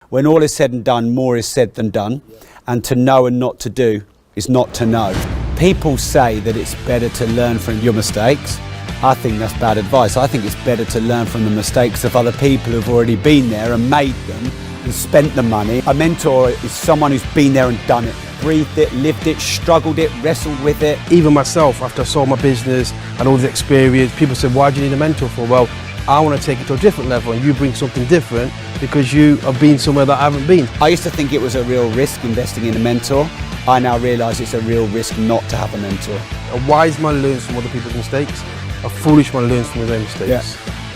when all is said and done, more is said than done. And to know and not to do is not to know. People say that it's better to learn from your mistakes. I think that's bad advice. I think it's better to learn from the mistakes of other people who've already been there and made them and spent the money. A mentor is someone who's been there and done it, breathed it, lived it, struggled it, wrestled with it. Even myself, after I sold my business and all the experience, people said, why do you need a mentor for? Well, I want to take it to a different level and you bring something different because you have been somewhere that I haven't been. I used to think it was a real risk investing in a mentor. I now realise it's a real risk not to have a mentor. A wise man learns from other people's mistakes. A foolish man learns from his own mistakes. Yeah.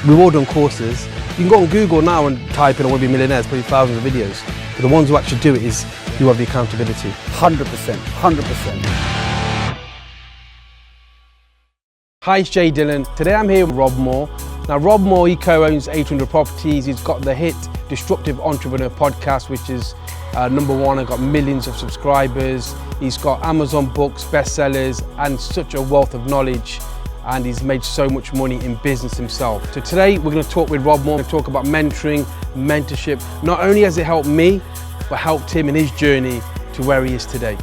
We've all done courses. You can go on Google now and type in I want to be a millionaire, there's probably thousands of videos. But the ones who actually do it is who have the accountability. 100%, 100%. Hi, it's Dhillon. Today I'm here with Rob Moore. Now Rob Moore, he co-owns 800 Properties. He's got the hit Disruptive Entrepreneur podcast, which is #1 and got millions of subscribers. He's got Amazon books, bestsellers, and such a wealth of knowledge. And he's made so much money in business himself. So today we're going to talk with Rob Moore. We're going to talk about mentoring, mentorship. Not only has it helped me, but helped him in his journey to where he is today.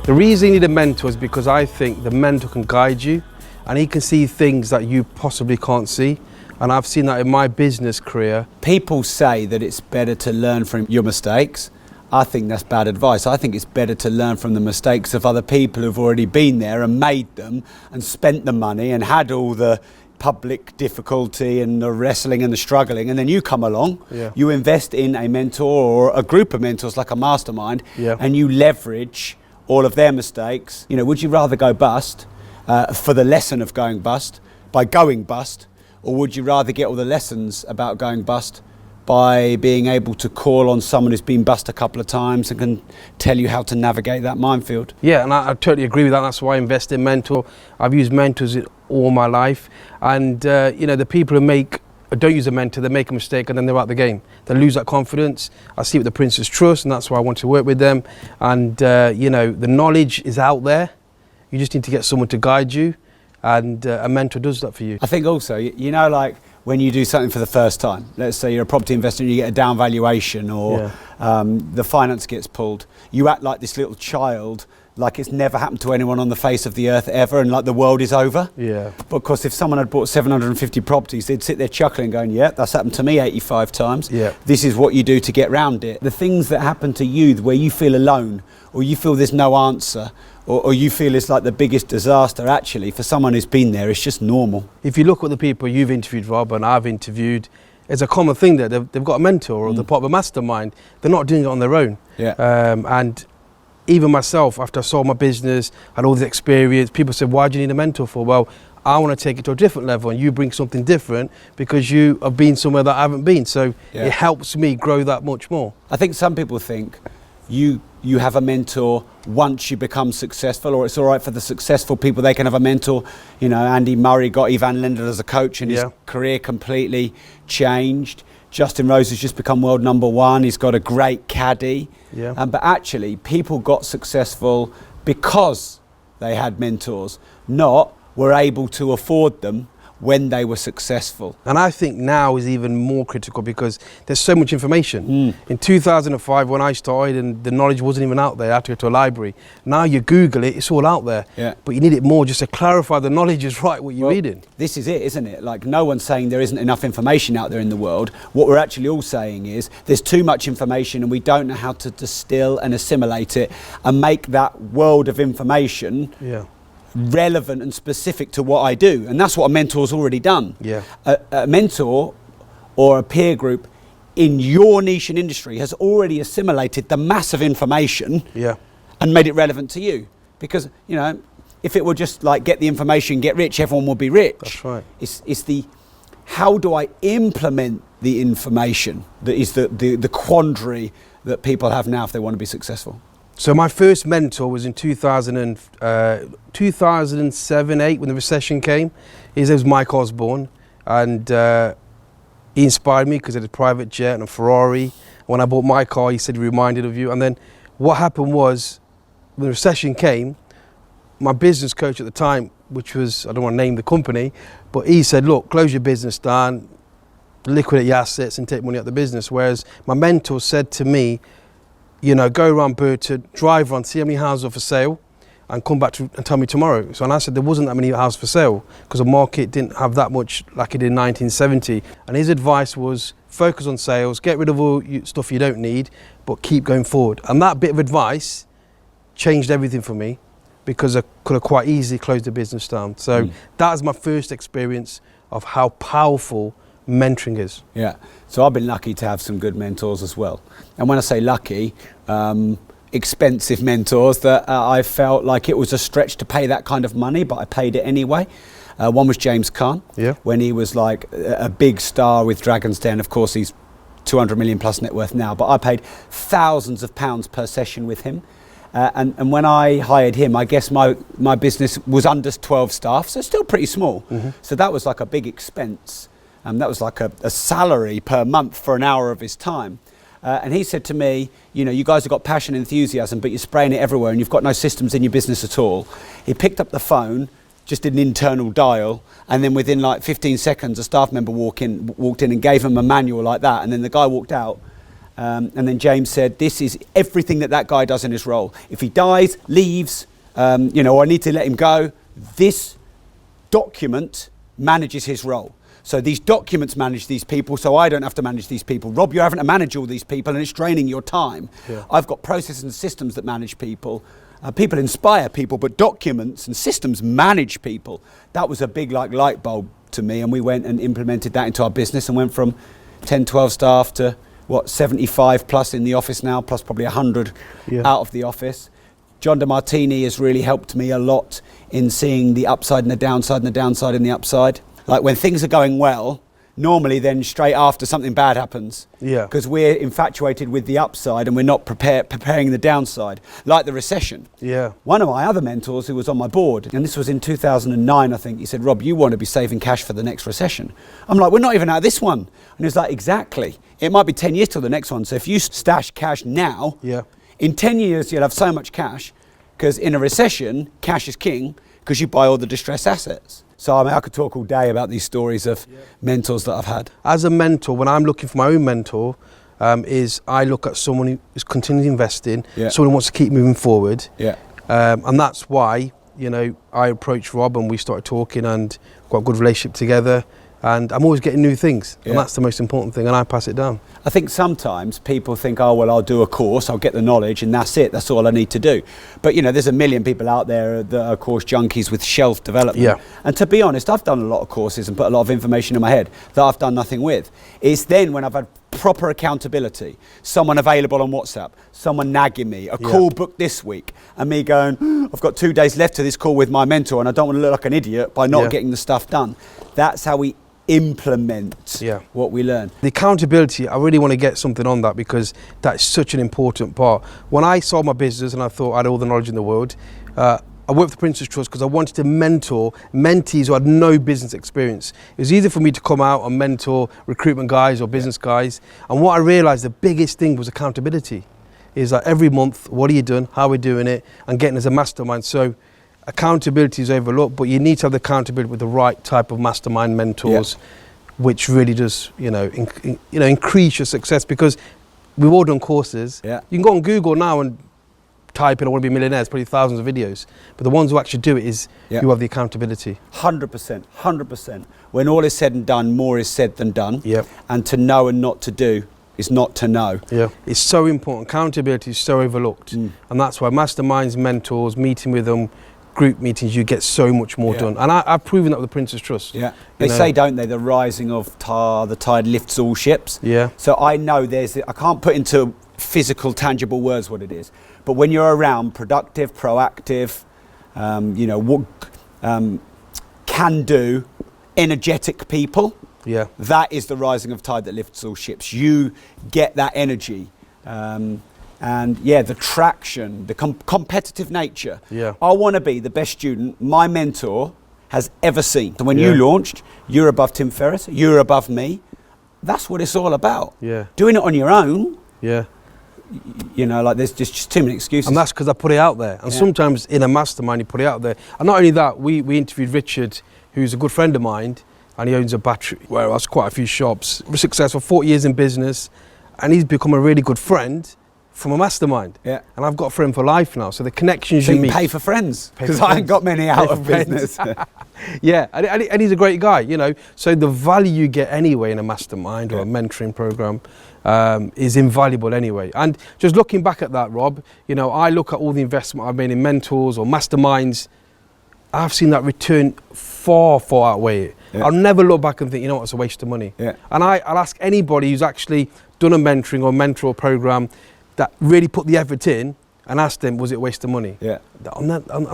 The reason you need a mentor is because I think the mentor can guide you and he can see things that you possibly can't see. And I've seen that in my business career. People say that it's better to learn from your mistakes. I think that's bad advice. I think it's better to learn from the mistakes of other people who've already been there and made them and spent the money and had all the public difficulty and the wrestling and the struggling, and then you come along, you invest in a mentor or a group of mentors like a mastermind, and you leverage all of their mistakes. You know, would you rather go bust for the lesson of going bust by going bust, or would you rather get all the lessons about going bust by being able to call on someone who's been bust a couple of times and can tell you how to navigate that minefield? Yeah, and I totally agree with that. That's why I invest in mentor. I've used mentors all my life, and you know, the people who don't use a mentor, they make a mistake and then they're out the game. They lose that confidence. I see it with the Prince's Trust, and that's why I want to work with them. And you know, the knowledge is out there. You just need to get someone to guide you, and a mentor does that for you. I think also, you know, like when you do something for the first time, let's say you're a property investor and you get a down valuation, or the finance gets pulled, you act like this little child, like it's never happened to anyone on the face of the earth ever, and like the world is over. Yeah. Because if someone had bought 750 properties, they'd sit there chuckling going, yeah, that's happened to me 85 times. Yeah. This is what you do to get round it. The things that happen to you where you feel alone, or you feel there's no answer, or you feel it's like the biggest disaster, actually, for someone who's been there, it's just normal. If you look at the people you've interviewed, Rob, and I've interviewed, it's a common thing that they've got a mentor or they're part of a mastermind. They're not doing it on their own. Yeah. And even myself, after I sold my business, had all this experience, people said, why do you need a mentor for? Well, I want to take it to a different level and you bring something different because you have been somewhere that I haven't been. So it helps me grow that much more. I think some people think you have a mentor once you become successful, or it's all right for the successful people, they can have a mentor. You know, Andy Murray got Ivan Lendl as a coach and his career completely changed. Justin Rose has just become world #1. He's got a great caddy. But actually, people got successful because they had mentors, not were able to afford them when they were successful. And I think now is even more critical because there's so much information. In 2005 when I started and the knowledge wasn't even out there, I had to go to a library. Now you Google it, it's all out there. But you need it more just to clarify the knowledge is right what you're reading. This is it, isn't it? Like, no one's saying there isn't enough information out there in the world. What we're actually all saying is there's too much information and we don't know how to distill and assimilate it and make that world of information relevant and specific to what I do, and that's what a mentor's already done. A mentor or a peer group in your niche and industry has already assimilated the massive information and made it relevant to you. Because, you know, if it were just like get the information, get rich, everyone will be rich. That's right. It's the how do I implement the information that is the quandary that people have now if they want to be successful. So my first mentor was in 2007-8 when the recession came. His name was Mike Osborne, and he inspired me because he had a private jet and a Ferrari. When I bought my car, he said he reminded of you. And then what happened was, when the recession came, my business coach at the time, which was, I don't want to name the company, but he said, look, close your business down, liquidate your assets and take money out of the business. Whereas my mentor said to me, you know, go around Burton, drive around, see how many houses are for sale, and come back and tell me tomorrow. So, and I said there wasn't that many houses for sale because the market didn't have that much like it did in 1970. And his advice was focus on sales, get rid of all stuff you don't need, but keep going forward. And that bit of advice changed everything for me because I could have quite easily closed the business down. So that was my first experience of how powerful mentoring is. Yeah, so I've been lucky to have some good mentors as well. And when I say lucky, expensive mentors that I felt like it was a stretch to pay that kind of money, but I paid it anyway. One was James Caan, when he was like a big star with Dragon's Den. Of course, he's 200 million plus net worth now, but I paid thousands of pounds per session with him. And when I hired him, I guess my business was under 12 staff, so still pretty small. So that was like a big expense. That was like a salary per month for an hour of his time. And he said to me, you know, you guys have got passion and enthusiasm, but you're spraying it everywhere and you've got no systems in your business at all. He picked up the phone, just did an internal dial, and then within like 15 seconds, a staff member walked in and gave him a manual like that. And then the guy walked out. And then James said, this is everything that guy does in his role. If he dies, leaves, you know, or I need to let him go, this document manages his role. So these documents manage these people, so I don't have to manage these people. Rob, you're having to manage all these people and it's draining your time. I've got processes and systems that manage people. People inspire people, but documents and systems manage people. That was a big like light bulb to me, and we went and implemented that into our business and went from 10, 12 staff to 75 plus in the office now, plus probably 100 out of the office. John DeMartini has really helped me a lot in seeing the upside and the downside and the downside and the upside. Like when things are going well, normally then straight after something bad happens. Because we're infatuated with the upside and we're not preparing the downside, like the recession. One of my other mentors who was on my board, and this was in 2009, I think, he said, Rob, you want to be saving cash for the next recession. I'm like, we're not even out of this one. And he was like, exactly. It might be 10 years till the next one. So if you stash cash now, in 10 years, you'll have so much cash, because in a recession, cash is king, because you buy all the distressed assets. So I mean, I could talk all day about these stories of mentors that I've had. As a mentor, when I'm looking for my own mentor, is I look at someone who is continually investing, someone who wants to keep moving forward. And that's why, you know, I approached Rob and we started talking and got a good relationship together. And I'm always getting new things, and that's the most important thing, and I pass it down. I think sometimes people think, oh, well, I'll do a course, I'll get the knowledge, and that's it, that's all I need to do. But, you know, there's a million people out there that are course junkies with shelf development. And to be honest, I've done a lot of courses and put a lot of information in my head that I've done nothing with. It's then when I've had proper accountability, someone available on WhatsApp, someone nagging me, a call booked this week, and me going, I've got 2 days left to this call with my mentor, and I don't want to look like an idiot by not getting the stuff done. That's how we implement what we learn. The accountability, I really want to get something on that because that's such an important part. When I saw my business and I thought I had all the knowledge in the world, I worked with the Prince's Trust because I wanted to mentor mentees who had no business experience. It was easy for me to come out and mentor recruitment guys or business guys. And what I realised, the biggest thing was accountability. Is that every month, what are you doing, how are we doing it, and getting as a mastermind. So accountability is overlooked, but you need to have the accountability with the right type of mastermind mentors, which really does, you know, increase your success. Because we've all done courses. You can go on Google now and type in, I want to be a millionaire, there's probably thousands of videos. But the ones who actually do it is you have the accountability. 100%, 100%. When all is said and done, more is said than done. And to know and not to do is not to know. It's so important. Accountability is so overlooked. And that's why masterminds, mentors, meeting with them, group meetings, you get so much more done. And I've proven that with the Prince's Trust. They say, don't they, the rising of the tide lifts all ships. So I know I can't put into physical, tangible words what it is. But when you're around productive, proactive, you know, can do, energetic people, that is the rising of tide that lifts all ships. You get that energy. And the traction, the competitive nature. I want to be the best student my mentor has ever seen. So when you launched, you're above Tim Ferriss, you're above me. That's what it's all about. Doing it on your own. You know, like there's just too many excuses. And that's because I put it out there. And sometimes in a mastermind, you put it out there. And not only that, we interviewed Richard, who's a good friend of mine, and he owns a battery warehouse, quite a few shops. Successful, 40 years in business, and he's become a really good friend from a mastermind. Yeah. And I've got a friend for life now. So the connections So you you meet. pay for friends, Pay for because I ain't friends. got many out Pay of for friends. business. Yeah, and he's a great guy, you know. So the value you get anyway in a mastermind or a mentoring program is invaluable anyway. And just looking back at that, Rob, you know, I look at all the investment I've made in mentors or masterminds. I've seen that return far, far outweigh it. Yeah. I'll never look back and think, you know what, it's a waste of money. Yeah. And I'll ask anybody who's actually done a mentoring or mentor program that really put the effort in and ask them, was it a waste of money? Yeah. And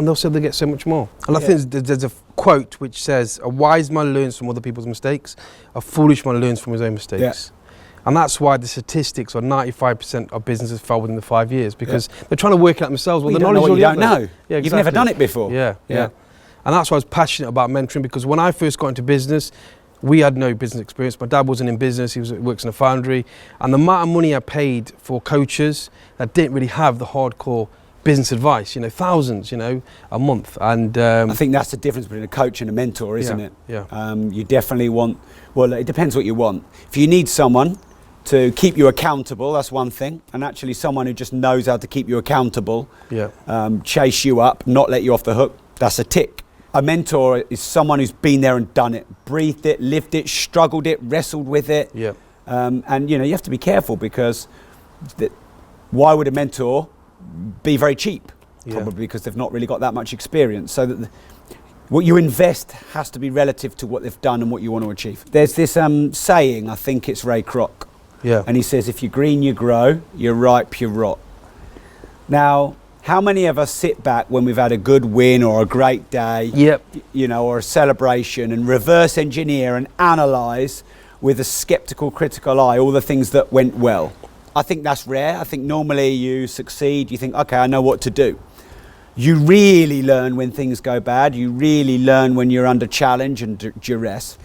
they'll say they get so much more. And I think there's a quote which says, a wise man learns from other people's mistakes, a foolish man learns from his own mistakes. Yeah. And that's why the statistics are 95% of businesses fail within the 5 years, because they're trying to work it out themselves. Well, the you don't know knowledge what you don't already know. Yeah, You've never done it before. Yeah. And that's why I was passionate about mentoring, because when I first got into business, we had no business experience. My dad wasn't in business, he works in a foundry. And the amount of money I paid for coaches that didn't really have the hardcore business advice, you know, thousands, you know, a month. And I think that's the difference between a coach and a mentor, isn't it? Yeah. You definitely want, well, it depends what you want. If you need someone to keep you accountable, that's one thing. And actually someone who just knows how to keep you accountable, chase you up, not let you off the hook, that's a tick. A mentor is someone who's been there and done it, breathed it, lived it, struggled it, wrestled with it. Yeah. And you know, you have to be careful, because why would a mentor be very cheap? Probably because they've not really got that much experience. So that what you invest has to be relative to what they've done and what you want to achieve. There's this saying, I think it's Ray Kroc. Yeah. And he says, if you're green, you grow, you're ripe, you rot. Now, how many of us sit back when we've had a good win or a great day, you know, or a celebration, and reverse engineer and analyse with a skeptical, critical eye all the things that went well? I think that's rare. I think normally you succeed, you think, okay, I know what to do. You really learn when things go bad. You really learn when you're under challenge and duress.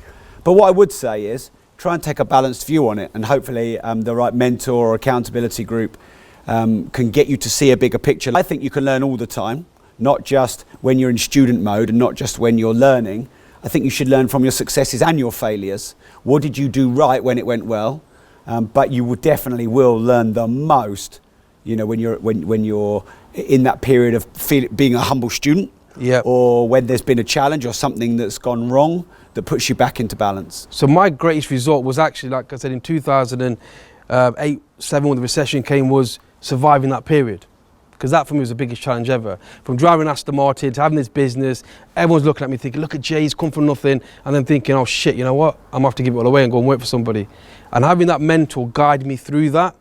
But what I would say is, try and take a balanced view on it, and hopefully the right mentor or accountability group can get you to see a bigger picture. I think you can learn all the time, not just when you're in student mode and not just when you're learning. I think you should learn from your successes and your failures. What did you do right when it went well? But you will definitely learn the most, you know, when you're in that period of being a humble student, or when there's been a challenge or something that's gone wrong that puts you back into balance. So my greatest result was actually, like I said, in 2008, 7 when the recession came, was surviving that period, because that for me was the biggest challenge ever. From driving Aston Martin to having this business, everyone's looking at me thinking, look at Jay, he's come from nothing, and then thinking, oh shit, you know what, I'm gonna have to give it all away and go and work for somebody. And having that mentor guide me through that,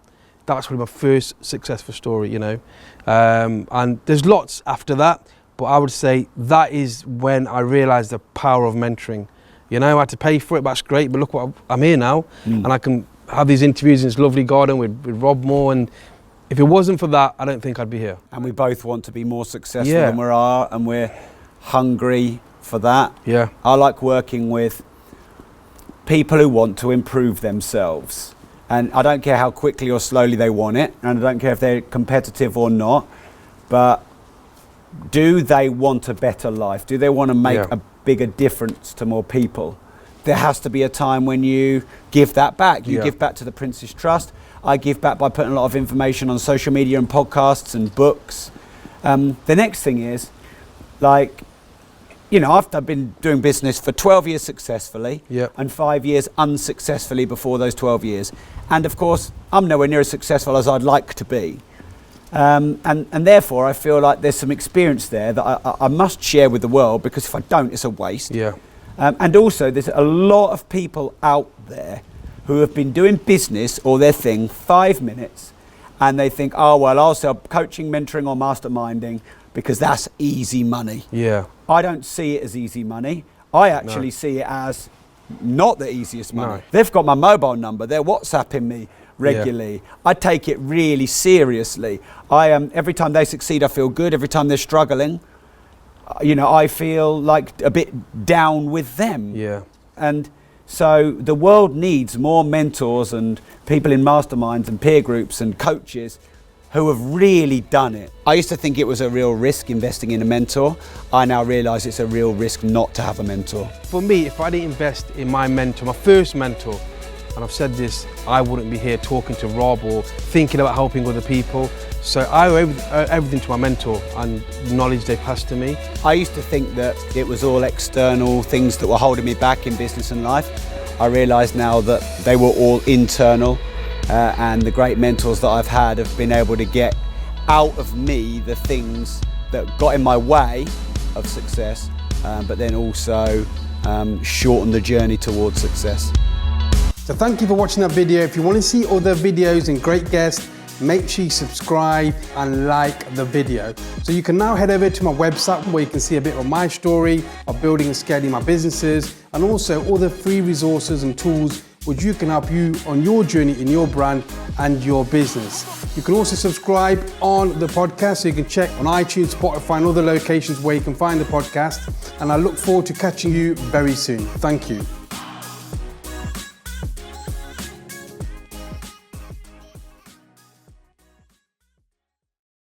that's really my first successful story, you know. And there's lots after that, but I would say that is when I realised the power of mentoring. You know, I had to pay for it, but that's great, but look what I'm here now, and I can have these interviews in this lovely garden with Rob Moore, and if it wasn't for that, I don't think I'd be here. And we both want to be more successful than we are, and we're hungry for that. Yeah. I like working with people who want to improve themselves. And I don't care how quickly or slowly they want it, and I don't care if they're competitive or not, but do they want a better life? Do they want to make a bigger difference to more people? There has to be a time when you give that back. You give back to the Prince's Trust. I give back by putting a lot of information on social media and podcasts and books. The next thing is, like, you know, I've been doing business for 12 years successfully and 5 years unsuccessfully before those 12 years. And of course, I'm nowhere near as successful as I'd like to be. And therefore, I feel like there's some experience there that I must share with the world, because if I don't, it's a waste. And also, there's a lot of people out there who have been doing business or their thing 5 minutes, and they think, oh, well, I'll sell coaching, mentoring or masterminding because that's easy money. I don't see it as easy money. I actually see it as not the easiest money. They've got my mobile number. They're WhatsApping me regularly. I take it really seriously. Every time they succeed, I feel good. Every time they're struggling, you know, I feel like a bit down with them. And so the world needs more mentors and people in masterminds and peer groups and coaches who have really done it. I used to think it was a real risk investing in a mentor. I now realise it's a real risk not to have a mentor. For me, if I didn't invest in my mentor, my first mentor, and I've said this, I wouldn't be here talking to Rob or thinking about helping other people. So I owe everything to my mentor and knowledge they passed to me. I used to think that it was all external things that were holding me back in business and life. I realise now that they were all internal, and the great mentors that I've had have been able to get out of me the things that got in my way of success, but then also shorten the journey towards success. So thank you for watching that video. If you want to see other videos and great guests, make sure you subscribe and like the video. So you can now head over to my website where you can see a bit of my story of building and scaling my businesses, and also all the free resources and tools which you can help you on your journey in your brand and your business. You can also subscribe on the podcast, so you can check on iTunes, Spotify and other locations where you can find the podcast. And I look forward to catching you very soon. Thank you.